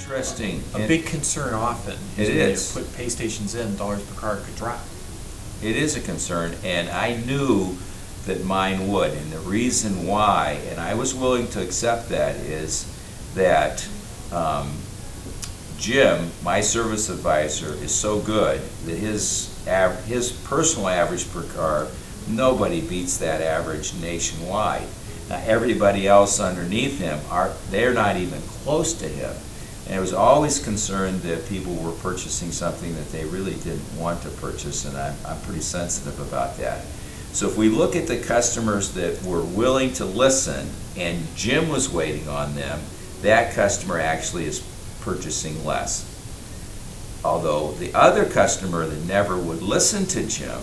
interesting. A big concern often is It when is. you put pay stations in, dollars per car could drop. It is a concern, and I knew that mine would, and the reason why, and I was willing to accept that, is that Jim, my service advisor, is so good that his personal average per car, nobody beats that average nationwide. Now, everybody else underneath him, they're not even close to him. And I was always concerned that people were purchasing something that they really didn't want to purchase, and I'm pretty sensitive about that. So if we look at the customers that were willing to listen, and Jim was waiting on them, that customer actually is purchasing less. Although the other customer that never would listen to Jim,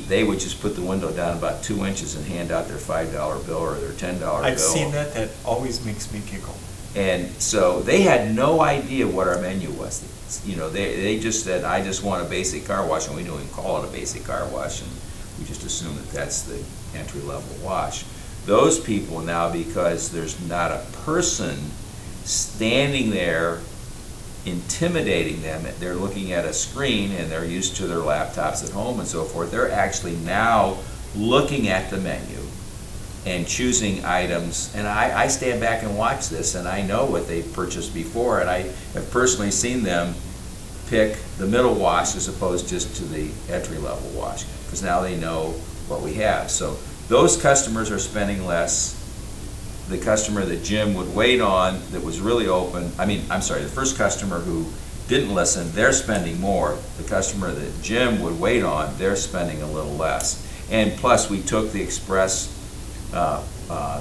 they would just put the window down about 2 inches and hand out their $5 bill or their $10 bill. I've seen that. That always makes me giggle. And so they had no idea what our menu was. You know, they just said, I just want a basic car wash, and we don't even call it a basic car wash, and we just assume that that's the entry-level wash. Those people now, because there's not a person standing there intimidating them, they're looking at a screen and they're used to their laptops at home and so forth, they're actually now looking at the menu and choosing items, and I stand back and watch this, and I know what they've purchased before, and I have personally seen them pick the middle wash as opposed just to the entry-level wash, because now they know what we have. So those customers are spending less. The customer that Jim would wait on that was really open, the first customer who didn't listen, they're spending more. The customer that Jim would wait on, they're spending a little less. And plus, we took the express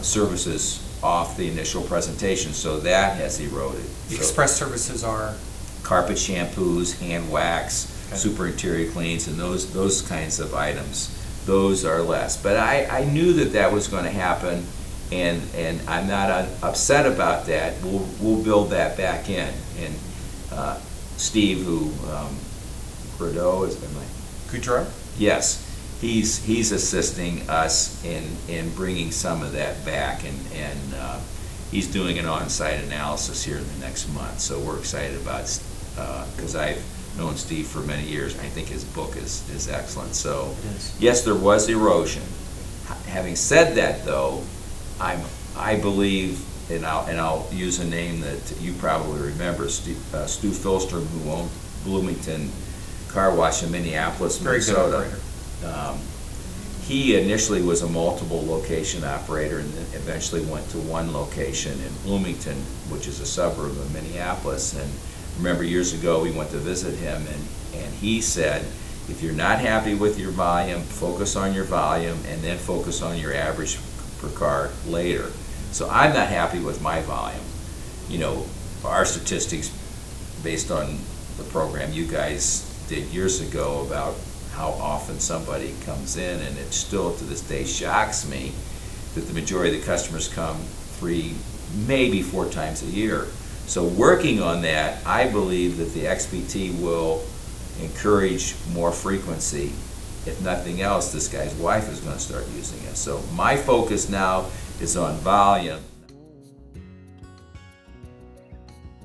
services off the initial presentation, so that has eroded. The express services are? Carpet shampoos, hand wax, super interior cleans, and those kinds of items. Those are less. But I knew that was going to happen, and I'm not upset about that. We'll build that back in. And Steve, who Goudreau is my Goudreau? Yes. He's assisting us in bringing some of that back, and he's doing an on-site analysis here in the next month. So we're excited about, because I've known Steve for many years. I think his book is excellent. So yes, there was erosion. Having said that, though, I believe, and I'll use a name that you probably remember, Stu Filstrom, who owned Bloomington Car Wash in Minneapolis, Minnesota. Very good operator. He initially was a multiple location operator, and then eventually went to one location in Bloomington, which is a suburb of Minneapolis. And remember, years ago we went to visit him, and he said, if you're not happy with your volume, focus on your volume and then focus on your average per car later. So I'm not happy with my volume. You know, our statistics based on the program you guys did years ago about how often somebody comes in, and it still to this day shocks me that the majority of the customers come 3, maybe 4 times a year. So working on that, I believe that the XPT will encourage more frequency. If nothing else, this guy's wife is going to start using it. So my focus now is on volume.